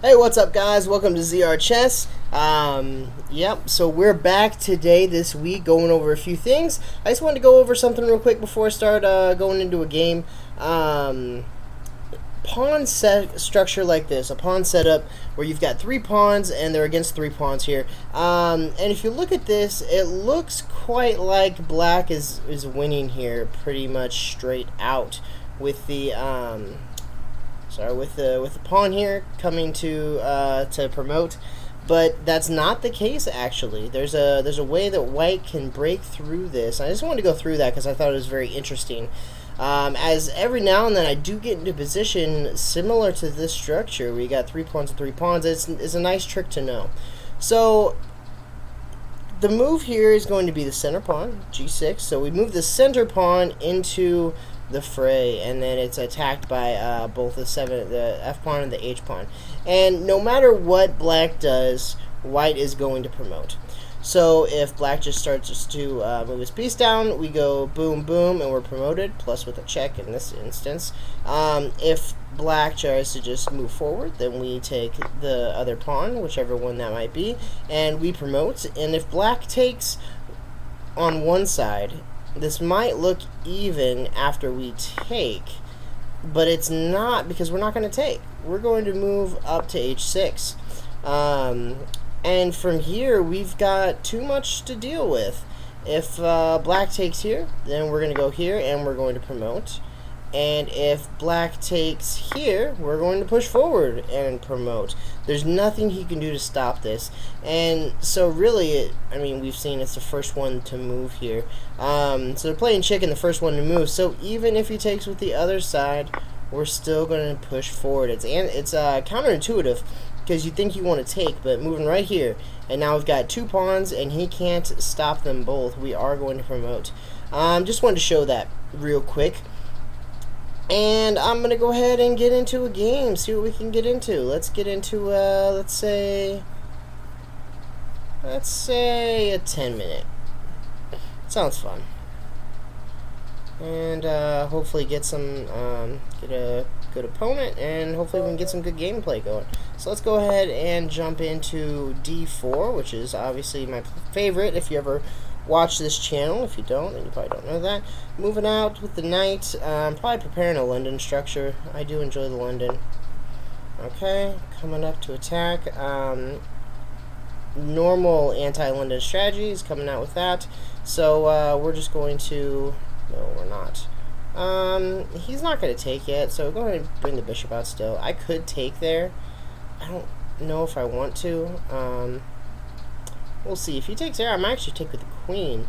Hey, what's up, guys? Welcome to ZR Chess. Yep, so we're back today, this week, going over a few things. I just wanted to go over something real quick before I start going into a game. Pawn set structure like this, a pawn setup where you've got three pawns and they're against three pawns here. And if you look at this, it looks quite like black is winning here pretty much straight out with the with the pawn here coming to promote, but that's not the case actually. There's a way that white can break through this. I just wanted to go through that because I thought it was very interesting. As every now and then I do get into a position similar to this structure where you got three pawns and three pawns. It's a nice trick to know. So the move here is going to be the center pawn, g6. So we move the center pawn into the fray, and then it's attacked by both the f pawn and the h pawn. And no matter what black does, white is going to promote. So if black just starts to move his piece down, we go boom boom and we're promoted, plus with a check in this instance. If black tries to just move forward, then we take the other pawn, whichever one that might be, and we promote. And if black takes on one side, this might look even after we take, but it's not, because we're not going to take. We're going to move up to h6. And from here, we've got too much to deal with. If black takes here, then we're going to go here and we're going to promote. And if black takes here, we're going to push forward and promote. There's nothing he can do to stop this. And so really, I mean, we've seen it's the first one to move here. So they're playing chicken, the first one to move. So even if he takes with the other side, we're still going to push forward. It's counterintuitive, because you think you want to take, but moving right here. And now we've got two pawns, and he can't stop them both. We are going to promote. Just wanted to show that real quick. And I'm going to go ahead and get into a game, see what we can get into. Let's get into, let's say a 10-minute. Sounds fun. And hopefully get a good opponent, and hopefully we can get some good gameplay going. So let's go ahead and jump into d4, which is obviously my favorite if you ever watch this channel. If you don't, then you probably don't know that. Moving out with the knight, probably preparing a London structure. I do enjoy the London. Okay, coming up to attack. Normal anti-London strategies, coming out with that. So we're just going to... No, we're not. He's not going to take yet, so go ahead and bring the bishop out still. I could take there. I don't know if I want to. We'll see. If he takes there, I might actually take with the queen.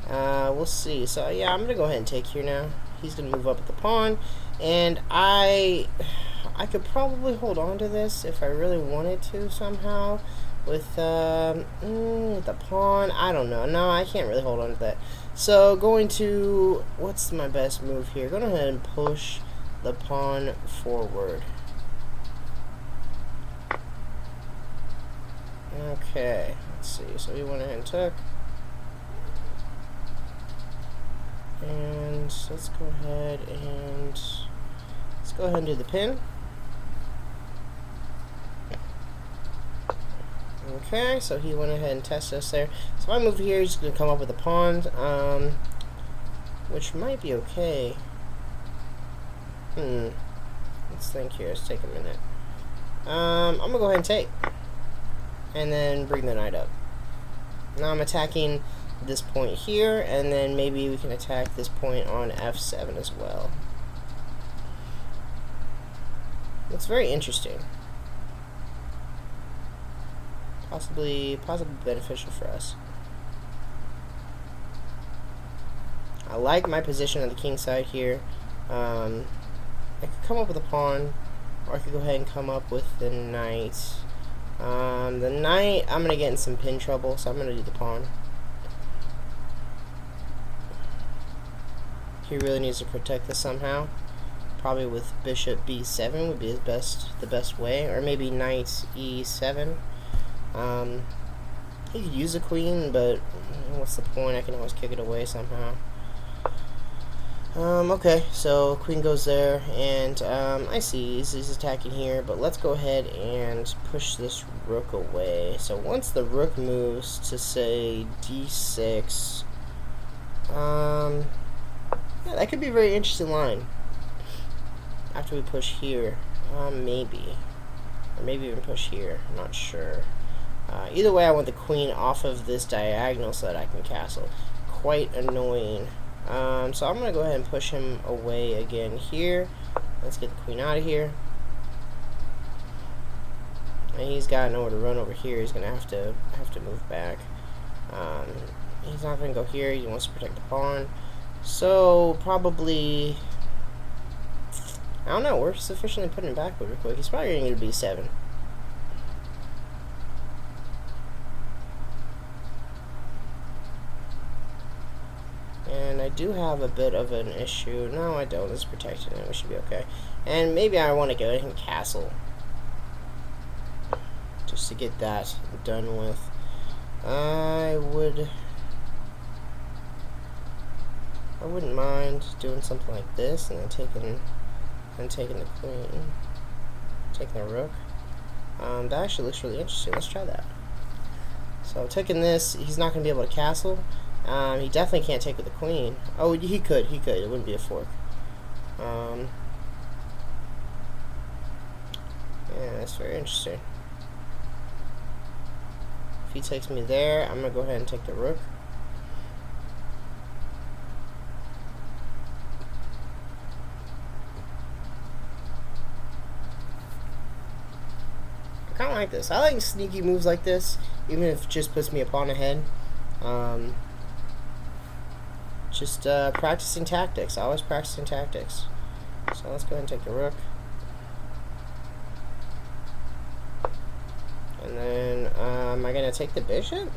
We'll see. So, yeah, I'm going to go ahead and take here now. He's going to move up with the pawn. And I could probably hold on to this if I really wanted to somehow. With the pawn, I don't know. No, I can't really hold on to that. So, going to... What's my best move here? Go ahead and push the pawn forward. Okay, let's see. So he went ahead and took. And let's go ahead and do the pin. Okay, so he went ahead and tested us there. So if I move here, he's going to come up with a pawn, which might be okay. Let's think here. Let's take a minute. I'm going to go ahead and take. And then bring the knight up. Now I'm attacking this point here, and then maybe we can attack this point on f7 as well. It's very interesting. Possibly beneficial for us. I like my position on the king side here. I could come up with a pawn, or I could go ahead and come up with the knight. The knight, I'm going to get in some pin trouble, so I'm going to do the pawn. He really needs to protect this somehow. Probably with bishop b7 would be the best way, or maybe knight e7. He could use a queen, but what's the point? I can always kick it away somehow. Okay, so queen goes there, and I see he's attacking here, but let's go ahead and push this rook away. So once the rook moves to, say, d6, yeah, that could be a very interesting line. After we push here, maybe. Or maybe even push here, I'm not sure. Either way, I want the queen off of this diagonal so that I can castle. Quite annoying. So I'm going to go ahead and push him away again here. Let's get the queen out of here. And he's got nowhere to run over here. He's going to have to move back. He's not going to go here. He wants to protect the pawn. So probably, I don't know. We're sufficiently putting him back real quick. He's probably going to be 7. And I do have a bit of an issue. No, I don't. It's protected, and we should be okay. And maybe I want to go ahead and castle, just to get that done with. I wouldn't mind doing something like this, and then taking the queen, taking the rook. That actually looks really interesting. Let's try that. So taking this, he's not going to be able to castle. He definitely can't take with the queen. Oh, he could. It wouldn't be a fork. Yeah, that's very interesting. If he takes me there, I'm going to go ahead and take the rook. I kind of like this. I like sneaky moves like this, even if it just puts me a pawn ahead. Just practicing tactics. Always practicing tactics. So let's go ahead and take the rook. And then, am I going to take the bishop?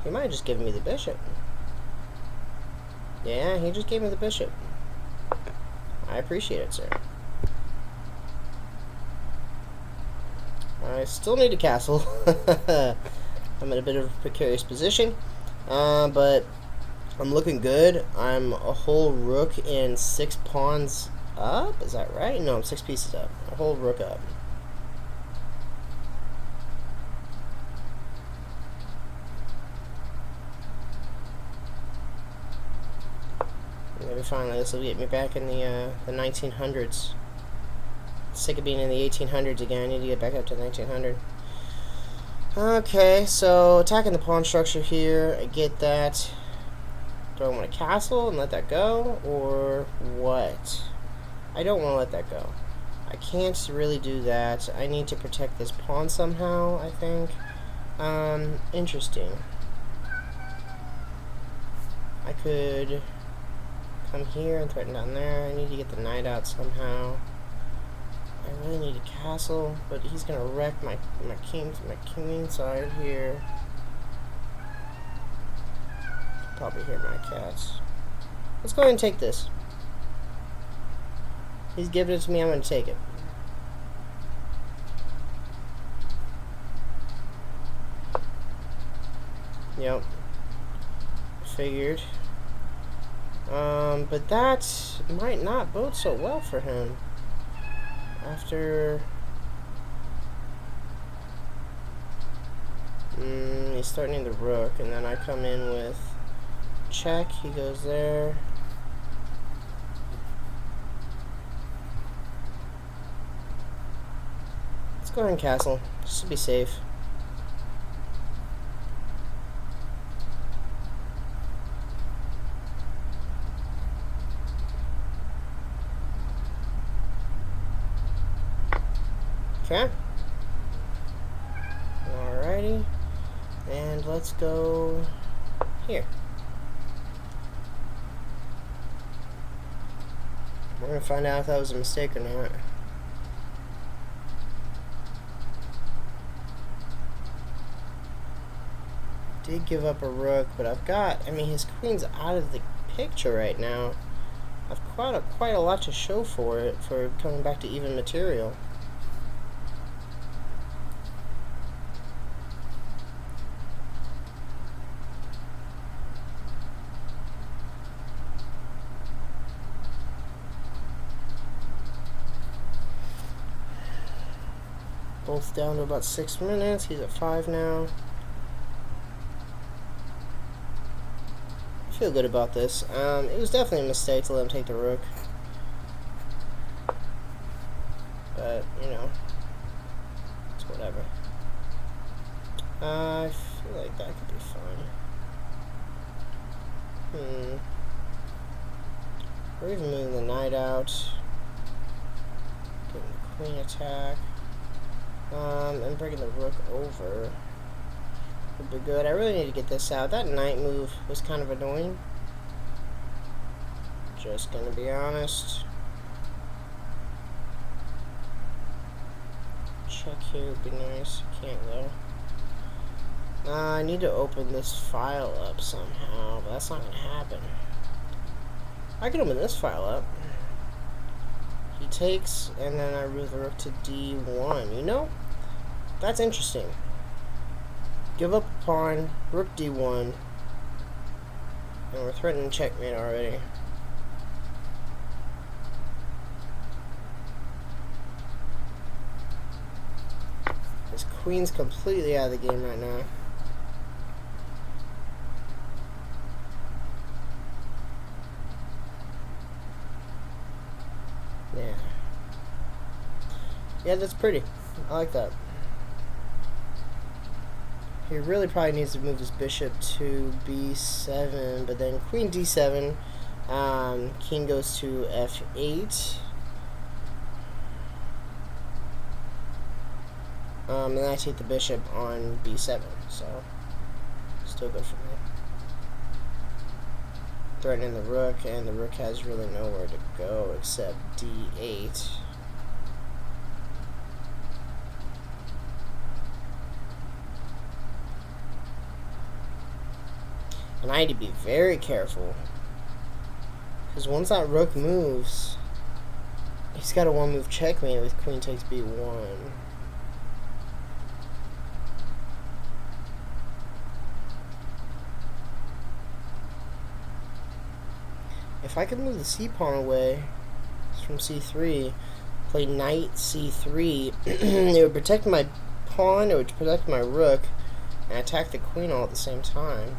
He might have just given me the bishop. Yeah, he just gave me the bishop. I appreciate it, sir. I still need a castle. I'm in a bit of a precarious position. But I'm looking good. I'm a whole rook and 6 pawns up. Is that right? No, I'm 6 pieces up. A whole rook up. Maybe finally this will get me back in the 1900s. Sick of being in the 1800s again. I need to get back up to 1900. Okay, so attacking the pawn structure here, I get that. Do I want to castle and let that go, or what? I don't want to let that go. I can't really do that. I need to protect this pawn somehow, I think. Interesting. I could come here and threaten down there. I need to get the knight out somehow. I really need a castle, but he's gonna wreck my king side here. Probably hear my cats. Let's go ahead and take this. He's giving it to me. I'm gonna take it. Yep. Figured. But that might not bode so well for him. After he's threatening the rook, and then I come in with check. He goes there. Let's go ahead and castle, just to be safe. Okay. Alrighty. And let's go here. We're going to find out if that was a mistake or not. Did give up a rook, but I've got, I mean, his queen's out of the picture right now. I've quite a lot to show for it, for coming back to even material. Both down to about 6 minutes. He's at 5 now. I feel good about this. It was definitely a mistake to let him take the rook. But, you know, it's whatever. I feel like that could be fine. Or even moving the knight out. Getting the queen attack. And bringing the rook over would be good. I really need to get this out. That knight move was kind of annoying. Just gonna be honest. Check here would be nice. Can't though. I need to open this file up somehow, but that's not gonna happen. I can open this file up. He takes, and then I move the rook to d1. You know, that's interesting. Give up a pawn, rook d1, and we're threatening checkmate already. His queen's completely out of the game right now. Yeah, that's pretty. I like that. He really probably needs to move his bishop to b7, but then queen d7, king goes to f8. And then I take the bishop on b7, so still good for me. Threatening the rook, and the rook has really nowhere to go except d8. And I need to be very careful, because once that rook moves, he's got a one-move checkmate with queen takes b1. If I could move the c-pawn away from c3, play knight c3, it would protect my pawn, it would protect my rook, and attack the queen all at the same time.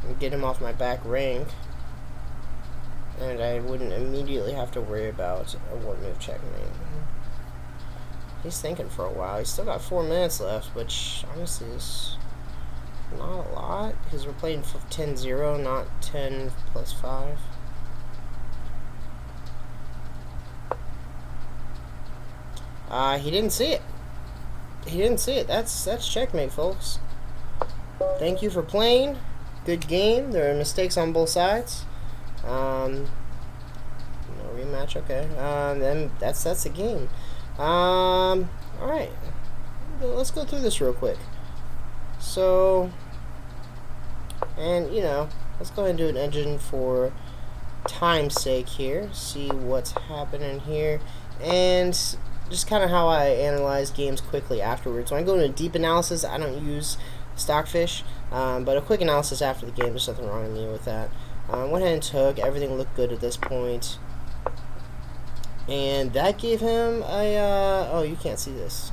And get him off my back rank, and I wouldn't immediately have to worry about a one-move checkmate. He's thinking for a while. He's still got 4 minutes left, which honestly is not a lot, because we're playing 10-0, not 10 plus 5. He didn't see it. He didn't see it. That's checkmate, folks. Thank you for playing. Good game. There are mistakes on both sides. No rematch. Okay. Then that's the game. All right. Let's go through this real quick. So, and you know, let's go ahead and do an engine for time's sake here. See what's happening here, and just kind of how I analyze games quickly afterwards. When I go into deep analysis, I don't use Stockfish, but a quick analysis after the game, there's nothing wrong with me with that. Went ahead and took. Everything looked good at this point, and that gave him a oh, you can't see this.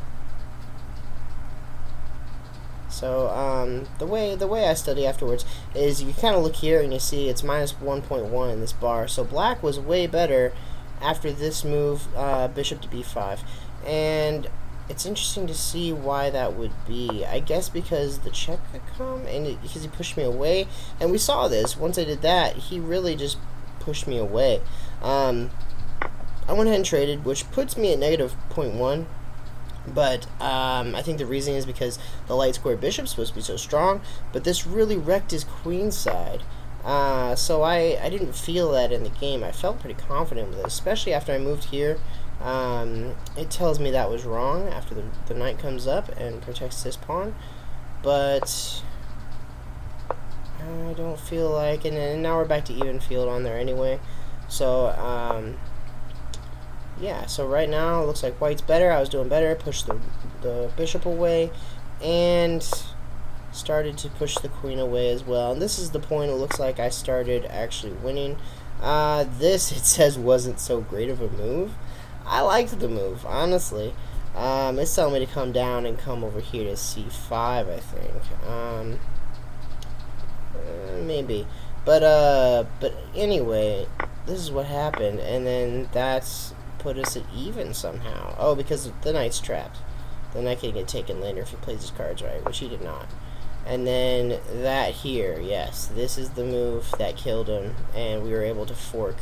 So the way I study afterwards is you kind of look here and you see it's minus 1.1 in this bar. So black was way better after this move, bishop to b5, and it's interesting to see why that would be. I guess because the check could come, and because he pushed me away, and we saw this. Once I did that, he really just pushed me away. I went ahead and traded, which puts me at negative 0.1. But I think the reason is because the light square bishop's supposed to be so strong, but this really wrecked his queen side. So I didn't feel that in the game. I felt pretty confident with it, especially after I moved here. It tells me that was wrong after the knight comes up and protects this pawn. But I don't feel like, and now we're back to even field on there anyway. So yeah, so right now it looks like white's better. I was doing better. Pushed the bishop away and started to push the queen away as well. And this is the point it looks like I started actually winning. This, it says, wasn't so great of a move. I liked the move, honestly. It's telling me to come down and come over here to c5, I think. Maybe. But anyway, this is what happened, and then that's put us at even somehow. Oh, because the knight's trapped. The knight can get taken later if he plays his cards right, which he did not. And then that here, yes, this is the move that killed him, and we were able to fork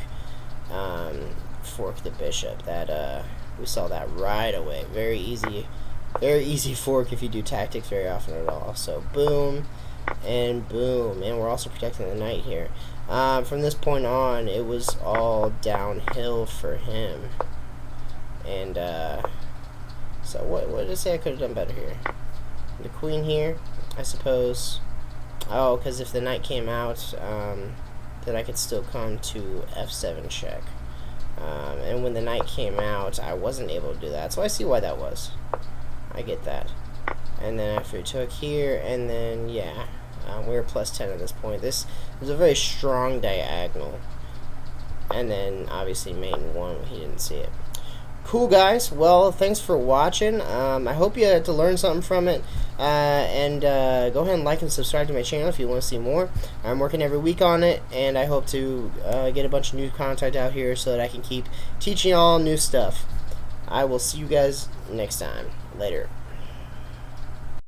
the bishop. That we saw that right away. Very easy fork if you do tactics very often at all. So boom, and boom, and we're also protecting the knight here. From this point on, it was all downhill for him. And so what did I say I could have done better here? The queen here, I suppose. Oh, because if the knight came out, then I could still come to f7 check. And when the knight came out, I wasn't able to do that. So I see why that was. I get that. And then after he took here, and then, yeah, we were plus 10 at this point. This was a very strong diagonal. And then, obviously, main won when he didn't see it. Cool, guys. Well, thanks for watching. I hope you had to learn something from it. And go ahead and like and subscribe to my channel if you want to see more. I'm working every week on it, and I hope to get a bunch of new content out here so that I can keep teaching y'all new stuff. I will see you guys next time. Later.